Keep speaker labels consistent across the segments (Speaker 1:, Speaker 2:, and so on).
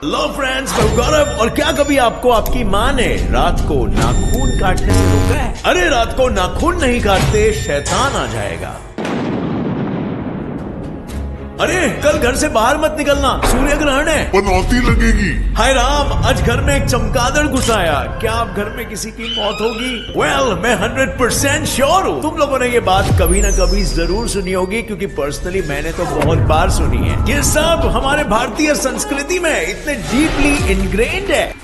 Speaker 1: Hello friends, मैं गौरव। और क्या कभी आपको आपकी माँ ने रात को नाखून काटने से रोका है? अरे रात को नाखून नहीं काटते, शैतान आ जाएगा। अरे कल घर से बाहर मत निकलना, सूर्य ग्रहण है,
Speaker 2: पनौती लगेगी।
Speaker 1: हाय राम, आज घर में एक चमगादड़ घुस आया। क्या आप घर में किसी की मौत होगी? वेल, मैं 100% श्योर हूँ तुम लोगों ने ये बात कभी ना कभी जरूर सुनी होगी, क्योंकि पर्सनली मैंने तो बहुत बार सुनी है। ये सब हमारे भारतीय संस्कृति में इतने डीपली इनग्रेन्ड है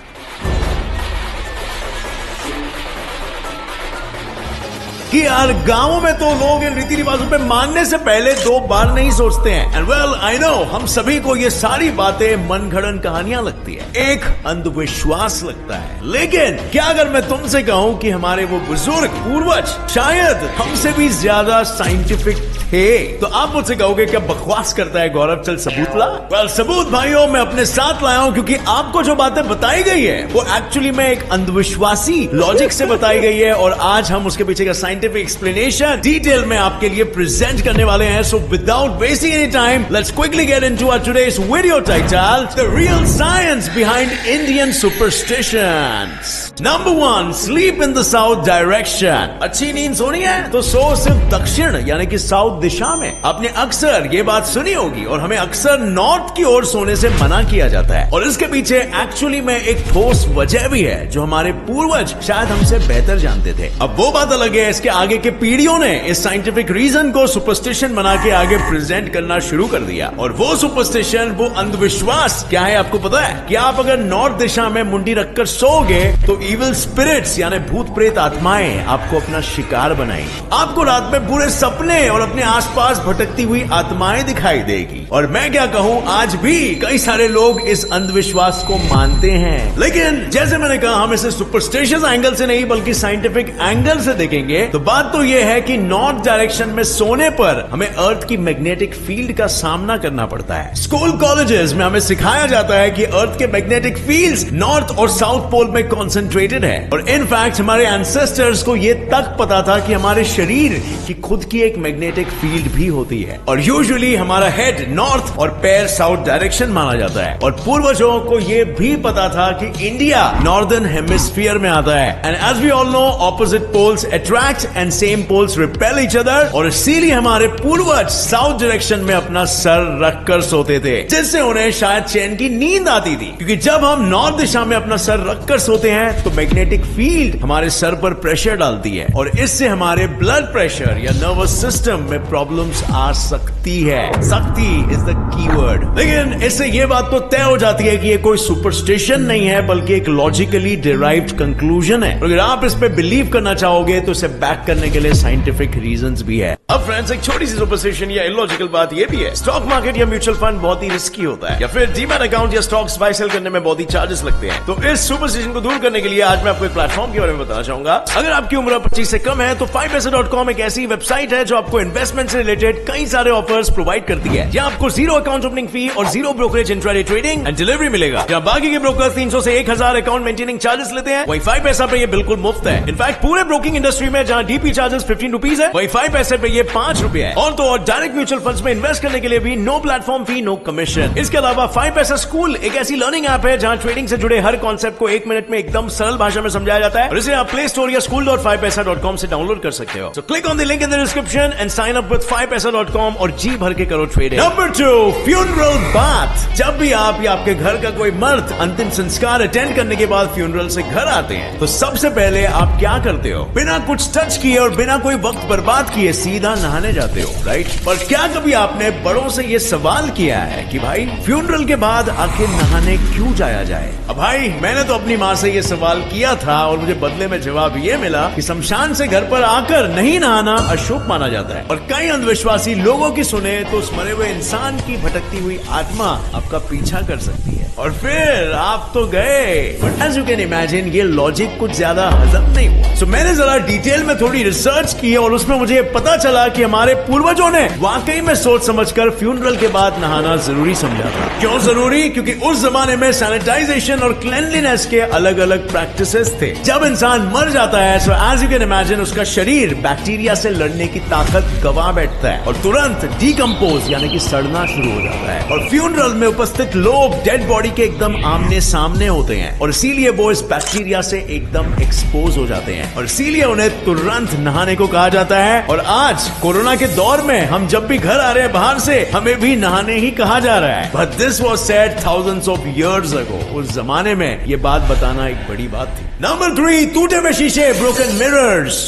Speaker 1: कि यार गांवों में तो लोग इन रीति रिवाजों पे मानने से पहले 2 बार नहीं सोचते हैं। एंड वेल आई नो, हम सभी को ये सारी बातें मनगढ़ंत कहानियां लगती है, एक अंधविश्वास लगता है। लेकिन क्या अगर मैं तुमसे कहूं कि हमारे वो बुजुर्ग पूर्वज शायद हमसे भी ज्यादा साइंटिफिक थे, तो आप मुझसे कहोगे क्या बकवास करता है गौरव, चल सबूत ला। वेल, सबूत भाइयों मैं अपने साथ लाया हूं, क्योंकि आपको जो बातें बताई गई है वो एक्चुअली में एक अंधविश्वासी लॉजिक से बताई गई है, और आज हम उसके पीछे का साइंटिफिक एक्सप्लेनेशन डिटेल में आपके लिए प्रेजेंट करने वाले हैं। So without wasting any time, let's quickly get into our today's video title, the real science behind Indian superstitions. Number 1, sleep in the south direction. अच्छी नींद सोनी है तो सो सिर्फ दक्षिण यानी कि साउथ दिशा में। आपने अक्सर ये बात सुनी होगी, और हमें अक्सर नॉर्थ की ओर सोने से मना किया जाता है, और इसके पीछे एक्चुअली में एक ठोस वजह भी है जो हमारे पूर्वज शायद हमसे बेहतर जानते थे। अब वो बात अलग है, इसके आगे के पीढ़ियों ने इस साइंटिफिक रीजन को सुपरस्टिशन बना के आगे प्रेजेंट करना शुरू कर दिया। और वो सुपरस्टिशन, वो अंधविश्वास क्या है आपको पता है? कि आप अगर नॉर्थ दिशा में मुंडी रखकर सोओगे तो इविल स्पिरिट्स यानी भूत प्रेत आत्माएं आपको अपना शिकार बनाएंगी। आपको रात में बुरे सपने और अपने आसपास भटकती हुई आत्माएं दिखाई देगी। और मैं क्या कहूं, आज भी कई सारे लोग इस अंधविश्वास को मानते हैं। लेकिन जैसे मैंने कहा, हम इसे सुपरस्टिशियस एंगल से नहीं बल्कि साइंटिफिक एंगल से देखेंगे, तो बात तो यह है कि नॉर्थ डायरेक्शन में सोने पर हमें अर्थ की मैग्नेटिक फील्ड का सामना करना पड़ता है। स्कूल कॉलेजेस में हमें सिखाया जाता है कि अर्थ के मैग्नेटिक फील्ड्स नॉर्थ और साउथ पोल में कॉन्सेंट्रेटेड है, और इनफैक्ट हमारे एंसेस्टर्स को यह तक पता था कि हमारे शरीर की खुद की एक मैग्नेटिक फील्ड भी होती है, और यूजुअली हमारा हेड नॉर्थ और पैर साउथ डायरेक्शन माना जाता है। और पूर्वजों को यह भी पता था कि इंडिया नॉर्दर्न हेमिस्फीयर में आता है, and as we all know, opposite poles attract and same poles repel each other, और इसीलिए हमारे पूर्वज साउथ डायरेक्शन में अपना सर रखकर सोते थे, जिससे उन्हें शायद चैन की नींद आती थी। क्योंकि जब हम नॉर्थ दिशा में अपना सर रखकर सोते हैं तो मैग्नेटिक फील्ड हमारे सर पर प्रेशर डालती है, और इससे हमारे ब्लड प्रेशर या नर्वस सिस्टम में प्रॉब्लम्स आ सकती है। सकती इज द कीवर्ड। लेकिन इससे ये बात तो तय हो जाती है कि ये कोई सुपरस्टिशन नहीं है, बल्कि एक लॉजिकली डिराइव्ड कंक्लूजन है। अगर आप इस पे बिलीव करना चाहोगे तो इसे बैक करने के लिए साइंटिफिक रीजंस भी है। अब फ्रेंड्स, एक छोटी सी सुपरस्टिशन या इलॉजिकल बात ये भी है, स्टॉक मार्केट या म्यूचुअल फंड बहुत ही रिस्की होता है, या फिर डीमैट अकाउंट या स्टॉक्स बाय सेल करने में बहुत ही चार्जेस लगते हैं। तो इस सुपरस्टिशन को दूर करने के लिए आज मैं आपको एक प्लेटफॉर्म के बारे में बताना चाहूंगा। अगर आपकी उम्र 25 से कम है तो 5paisa.com एक ऐसी वेबसाइट है जो आपको इन्वेस्टमेंट से रिलेटेड कई सारे ऑफर्स प्रोवाइड करती है, जहां आपको 0 अकाउंट ओपनिंग फी और 0 brokerage intraday trading and delivery मिलेगा। जहां बाकी के ब्रोकर 300 से 1000 अकाउंट मेंटेनिंग चार्जेस लेते हैं, वही 5paisa पे ये बिल्कुल मुफ्त है। इनफैक्ट पूरे ब्रोकिंग इंडस्ट्री में जहां डीपी चार्जेस 15 रुपीज है, वही 5paisa पे ये 5 रुपए है। और तो और डायरेक्ट म्यूचुअल फंड्स में इन्वेस्ट करने के लिए भी no platform fee, no commission. इसके अलावा 5paisa स्कूल एक ऐसी लर्निंग ऐप है जहां ट्रेडिंग से जुड़े हर कॉन्सेप्ट को 1 मिनट में एकदम सरल भाषा में समझाया जाता है, और इसे आप प्ले स्टोर या school.5paisa.com से डाउनलोड कर सकते हो। So click on the link in the description and sign up with 5paisa.com और जी भर के करो ट्रेडिंग। Number 2, funeral bath. जब भी आप या आपके घर का कोई मर्द अंतिम संस्कार अटेंड करने के बाद फ्यूनरल से घर आते हैं, तो सबसे पहले आप क्या करते हो? बिना कुछ टच किए और बिना कोई वक्त बर्बाद किए सीधा नहाने जाते हो, राइट? पर क्या कभी आपने बड़ों से ये सवाल किया है कि भाई फ्यूनरल के बाद आखिर नहाने क्यों जाया जाए? अब भाई, मैंने तो अपनी माँ से ये सवाल किया था, और मुझे बदले में जवाब ये मिला कि शमशान से घर पर आकर नहीं नहाना अशुभ माना जाता है। और कई अंधविश्वासी लोगों की सुने तो उस मरे हुए इंसान की भटकती हुई आत्मा आपका पीछा कर सकती है, और फिर आप तो गए। But as you can imagine, ये लॉजिक कुछ ज्यादा हजम नहीं हुआ। सो मैंने जरा डिटेल में थोड़ी रिसर्च की, और उसमें मुझे पता चला कि हमारे पूर्वजों ने वाकई में सोच समझकर फ्यूनरल के बाद नहाना जरूरी समझा था। क्यों जरूरी? क्योंकि उस जमाने में सैनिटाइजेशन और क्लेanलीनेस के अलग अलग प्रैक्टिसेस थे। जब इंसान मर जाता है, so as you can imagine, उसका शरीर बैक्टीरिया से लड़ने की ताकत गवा बैठता है और तुरंत डीकम्पोज यानी कि सड़ना शुरू हो जाता है। और फ्यूनरल में उपस्थित लोग डेड बॉडी बॉडी के एकदम आमने सामने होते हैं और इसीलिए वो इस बैक्टीरिया से एकदम एक्सपोज हो जाते हैं और इसीलिए उन्हें तुरंत नहाने को कहा जाता है। और आज कोरोना के दौर में हम जब भी घर आ रहे हैं बाहर से, हमें भी नहाने ही कहा जा रहा है। But this was said thousands of years ago। उस जमाने में ये बात बताना एक बड़ी बात थी। नंबर 3, टूटे हुए शीशे, ब्रोकन मिरर्स।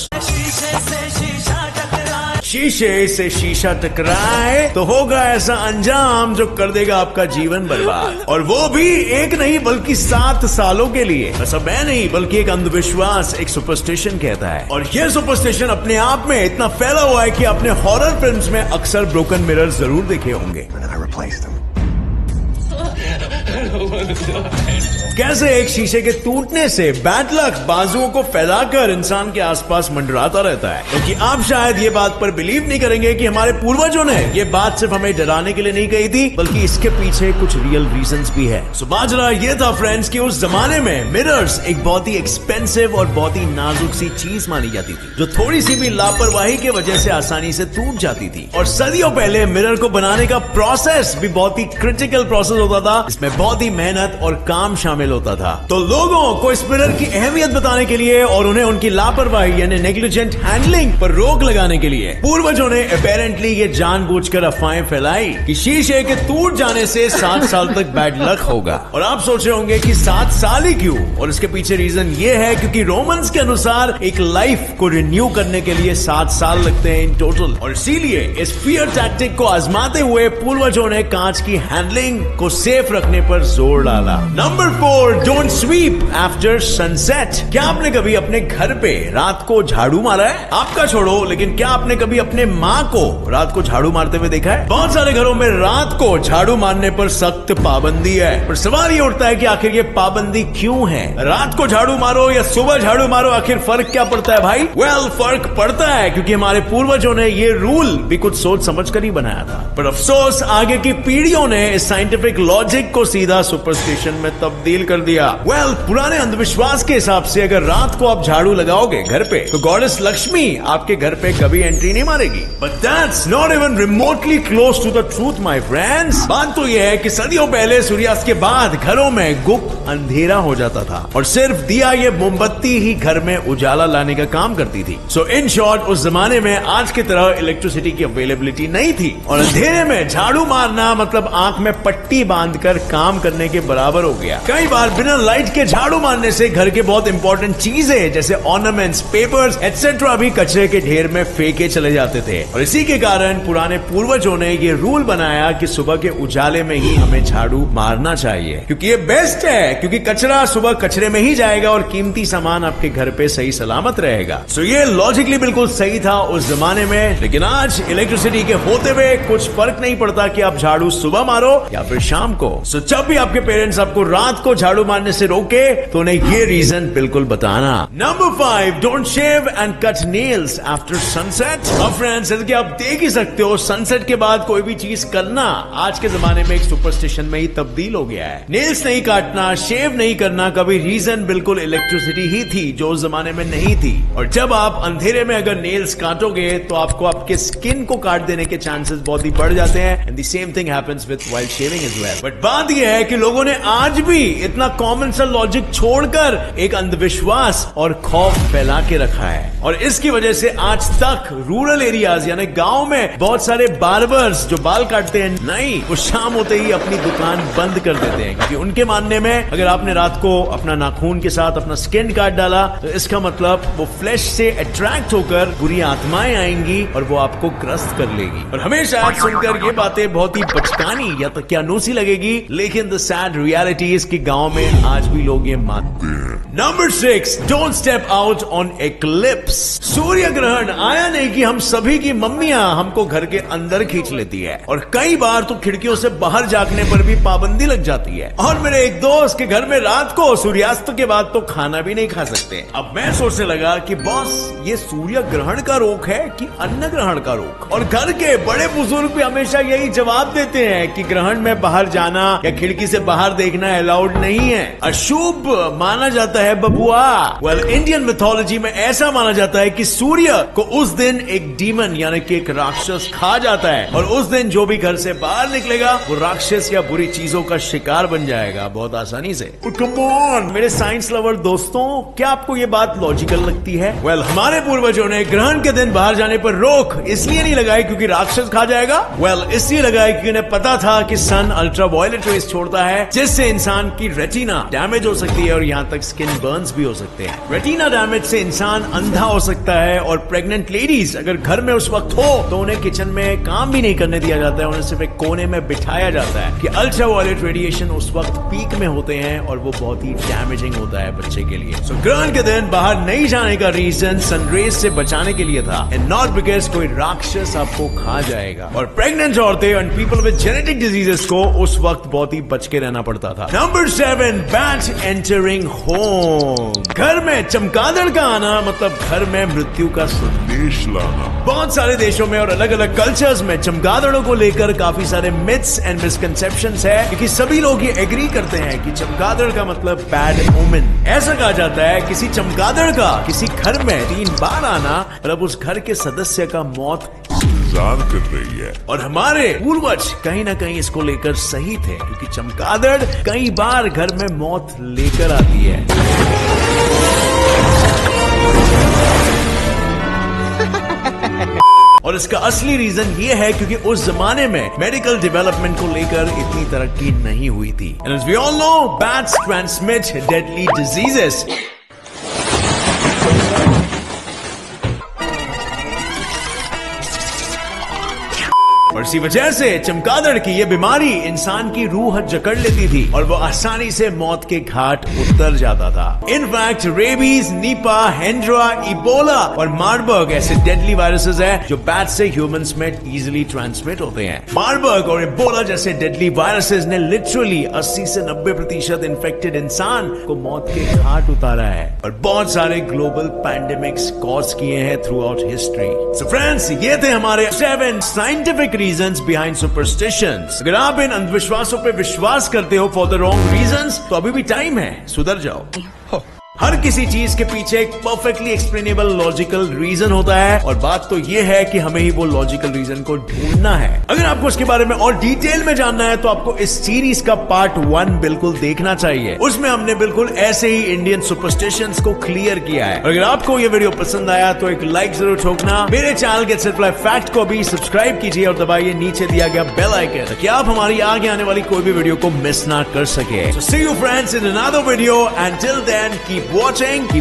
Speaker 1: शीशे से शीशा टकराए तो होगा ऐसा अंजाम जो कर देगा आपका जीवन बर्बाद, और वो भी एक नहीं बल्कि 7 सालों के लिए। ऐसा मैं नहीं बल्कि एक अंधविश्वास, एक सुपरस्टिशन कहता है। और ये सुपरस्टिशन अपने आप में इतना फैला हुआ है कि आपने हॉरर फिल्म्स में अक्सर ब्रोकन मिरर जरूर देखे होंगे। कैसे एक शीशे के टूटने से बैड लक बाजुओं को फैलाकर इंसान के आसपास मंडराता रहता है। क्योंकि आप शायद ये बात पर बिलीव नहीं करेंगे कि हमारे पूर्वजों ने ये बात सिर्फ हमें डराने के लिए नहीं कही थी, बल्कि इसके पीछे कुछ रियल रीजंस भी है। सो बाजरा ये था फ्रेंड्स कि उस जमाने में मिरर्स एक बहुत ही एक्सपेंसिव और बहुत ही नाजुक सी चीज मानी जाती थी, जो थोड़ी सी भी लापरवाही की वजह से आसानी से टूट जाती थी। और सदियों पहले मिरर को बनाने का प्रोसेस भी बहुत ही क्रिटिकल प्रोसेस होता था, इसमें बहुत ही मेहनत और काम शामिल होता था। तो लोगों को इस मिरर की अहमियत बताने के लिए और उन्हें उनकी लापरवाही यानी नेग्लिजेंट हैंडलिंग पर रोक लगाने के लिए पूर्वजों ने अपेरेंटली ये जानबूझकर अफवाहें फैलाई कि शीशे के टूट जाने से 7 साल तक बैड लक होगा। और आप सोच रहे होंगे कि 7 साल ही क्यों? और इसके पीछे रीजन ये है क्योंकि रोमन्स के अनुसार एक लाइफ को रिन्यू करने के लिए 7 साल लगते हैं इन टोटल। और इसीलिए इस फियर टैक्टिक को आजमाते हुए पूर्वजों ने कांच की हैंडलिंग को सेफ रखने पर जोर डाला। Number 4, don't sweep after sunset. क्या आपने कभी अपने घर पे रात को झाड़ू मारा है? आपका छोड़ो, लेकिन क्या आपने कभी अपने माँ को रात को झाड़ू मारते हुए देखा है? बहुत सारे घरों में रात को झाड़ू मारने पर सख्त पाबंदी है, पर सवाल ये उठता है कि आखिर ये पाबंदी क्यों है? रात को झाड़ू मारो या सुबह झाड़ू मारो, आखिर फर्क क्या पड़ता है भाई? वेल, फर्क पड़ता है क्योंकि हमारे पूर्वजों ने ये रूल भी कुछ सोच समझ कर ही बनाया था। पर अफसोस आगे की पीढ़ियों ने इस साइंटिफिक लॉजिक को सीधा सुपरस्टिशन में तब्दील कर दिया। पुराने अंधविश्वास के हिसाब से अगर रात को आप झाड़ू लगाओगे घर पे तो गॉडेस लक्ष्मी आपके घर पे कभी एंट्री नहीं मारेगी। But that's not even remotely close to the truth my friends. बात तो यह है कि सदियों पहले सूर्यास्त के बाद घरों में गुप्त अंधेरा हो जाता था और सिर्फ दिया ये मोमबत्ती ही घर में उजाला लाने का काम करती थी। सो इन शॉर्ट, उस जमाने में आज की तरह इलेक्ट्रिसिटी की अवेलेबिलिटी नहीं थी और अंधेरे में झाड़ू मारना मतलब आंख में पट्टी बांधकर काम करने के बराबर हो गया। कई बार बिना लाइट के झाड़ू मारने से घर के बहुत इंपॉर्टेंट चीजें जैसे ऑर्नामेंट्स, पेपर्स एटसेट्रा भी कचरे के ढेर में फेंके चले जाते थे। और इसी के कारण पुराने पूर्वजों ने ये रूल बनाया कि सुबह के उजाले में ही हमें झाड़ू मारना चाहिए, क्योंकि ये बेस्ट है, क्योंकि कचरा सुबह कचरे में ही जाएगा और कीमती सामान आपके घर पे सही सलामत रहेगा। सो ये लॉजिकली बिल्कुल सही था उस जमाने में। लेकिन आज इलेक्ट्रिसिटी के होते हुए कुछ फर्क नहीं पड़ता कि आप झाड़ू सुबह मारो या फिर शाम को। सो जब भी आपके पेरेंट्स आपको रात को झाड़ू मारने से रोके तो उन्हें ये रीजन बिल्कुल बताना। Number 5, don't shave and cut nails after sunset. अब फ्रेंड्स, जैसे कि आप देख ही सकते हो, सनसेट के बाद कोई भी चीज करना आज के जमाने में एक सुपरस्टिशन में ही तब्दील हो गया है। नेल्स नहीं काटना, शेव नहीं करना का भी रीजन बिल्कुल इलेक्ट्रिसिटी ही थी, जो उस जमाने में नहीं थी। और जब आप अंधेरे में अगर नेल्स काटोगे तो आपको आपके स्किन को काट देने के चांसेस बहुत ही बढ़ जाते हैं। And the same thing happens with while shaving as well. But बात यह है कि लोगों ने आज भी इतना कॉमन सा लॉजिक छोड़कर एक अंधविश्वास और खौफ फैला के रखा है। और इसकी वजह से आज तक रूरल एरियाज यानी गांव में बहुत सारे बार्बर्स जो बाल काटते हैं, नहीं, वो शाम होते ही अपनी दुकान बंद कर देते हैं, क्योंकि उनके मानने में अगर आपने रात को अपना नाखून के साथ अपना स्किन काट डाला तो इसका मतलब वो फ्लैश से अट्रैक्ट होकर बुरी आत्माएं आएंगी और वो आपको ग्रस्त कर लेगी। और हमेशा आज सुनकर ये बातें बहुत ही बचकानी या तो क्या नूसी लगेगी, लेकिन द सैड रियलिटी इज कि गांव में आज भी लोग ये मानते हैं। Number 6, don't step out on eclipse. सूर्य ग्रहण आया नहीं कि हम सभी की मम्मियां हमको घर के अंदर खींच लेती है और कई बार तो खिड़कियों से बाहर झांकने पर भी पाबंदी लग जाती है। और मेरे एक दोस्त के घर में रात को सूर्यास्त के बाद तो खाना भी नहीं खा सकते। अब मैं सोचने लगा कि बॉस ये सूर्य ग्रहण का रोग है कि अन्न ग्रहण का रोग। और घर के बड़े बुजुर्ग भी हमेशा यही जवाब देते हैं कि ग्रहण में बाहर जाना या खिड़की से बाहर देखना अलाउड नहीं है, अशुभ माना जाता है बबुआ। वेल, इंडियन मिथोलॉजी में ऐसा माना जाता है कि सूर्य को उस दिन एक डीमन यानी कि एक राक्षस खा जाता है और उस दिन जो भी घर से बाहर निकलेगा वो राक्षस या बुरी चीजों का शिकार बन जाएगा बहुत आसानी से। कम ऑन मेरे साइंस लवर दोस्तों, क्या आपको ये बात लॉजिकल लगती है? वेल, हमारे पूर्वजों ने ग्रहण के दिन बाहर जाने पर रोक इसलिए नहीं लगाई क्योंकि राक्षस खा जाएगा। वेल, इसलिए लगाई क्योंकि उन्हें पता था कि सन अल्ट्रावायलेट रेज छोड़ता है जिससे इंसान की रेटिना डैमेज हो सकती है और यहाँ तक स्किन बर्न्स भी हो सकते हैं। रेटिना डैमेज से इंसान अंधा हो सकता है और प्रेग्नेंट लेडीज अगर घर में उस वक्त हो तो उन्हें किचन में काम भी नहीं करने दिया जाता है, उन्हें सिर्फ एक कोने में बिठाया जाता है कि अल्ट्रावायलेट रेडिएशन उस वक्त पीक में होते हैं और वो बहुत ही डैमेजिंग होता है बच्चे के लिए। सो ग्रहण के दिन बाहर नहीं जाने का रीजन सनरेज से बचाने के लिए था एंड नॉट बिकॉज कोई राक्षस आपको खा जाएगा। और प्रेग्नेंट औरतें and people with genetic diseases को उस वक्त बहुत ही बच के रहना पड़ता था। Number 7, bat entering home. घर में चमगादड़ का आना मतलब घर में मृत्यु का संदेश लाना। बहुत सारे देशों में और अलग अलग कल्चर्स में चमगादड़ों को लेकर काफी सारे मिथ्स एंड मिसकंसेप्शंस है, क्योंकि सभी लोग ये एग्री करते हैं कि चमगादड़ का मतलब बैड ओमेन। ऐसा कहा जाता है किसी चमगादड़ का किसी घर में 3 बार आना मतलब उस घर के सदस्य का मौत इंतजार कर रही है। और हमारे पूर्वज कहीं ना कहीं इसको लेकर सही थे, क्योंकि चमगादड़ कई बार घर में मौत लेकर आती है। और इसका असली रीजन ये है क्योंकि उस जमाने में मेडिकल डेवलपमेंट को लेकर इतनी तरक्की नहीं हुई थी। And as we all know, bats transmit deadly diseases. और इसी वजह से चमगादड़ की ये बीमारी इंसान की रूह जकड़ लेती थी और वो आसानी से मौत के घाट उतर जाता था। In fact rabies, Nipah, Hendra, Ebola और मार्बर्ग ऐसे डेडली वायरसेस हैं जो बैट से ह्यूमंस में इजीली ट्रांसमिट होते हैं। मार्बर्ग और इबोला जैसे डेडली वायरसेस ने लिटरली 80 से 90% इन्फेक्टेड इंसान को मौत के घाट उतारा है और बहुत सारे ग्लोबल पैंडेमिक्स कॉज किए हैं through out history. So friends, ये थे हमारे 7 साइंटिफिक रीजंस बिहाइंड सुपरस्टिशंस। अगर आप इन अंधविश्वासों पे विश्वास करते हो फॉर द रॉन्ग रीजंस तो अभी भी टाइम है, सुधर जाओ। हर किसी चीज के पीछे एक परफेक्टली एक्सप्लेनेबल लॉजिकल रीजन होता है और बात तो ये है कि हमें ही वो लॉजिकल रीजन को ढूंढना है। अगर आपको इसके बारे में और डिटेल में जानना है तो आपको इस सीरीज का पार्ट 1 बिल्कुल देखना चाहिए। उसमें हमने बिल्कुल ऐसे ही इंडियन सुपरस्टिशंस को क्लियर किया है। अगर आपको ये वीडियो पसंद आया तो एक लाइक जरूर ठोकना। मेरे channel gets it live fact को भी सब्सक्राइब कीजिए और दबाइए नीचे दिया गया बेल आइकन ताकि आप हमारी आगे आने वाली कोई भी वीडियो को मिस ना कर सके। So see you friends in another video. Until then, keep watching, keep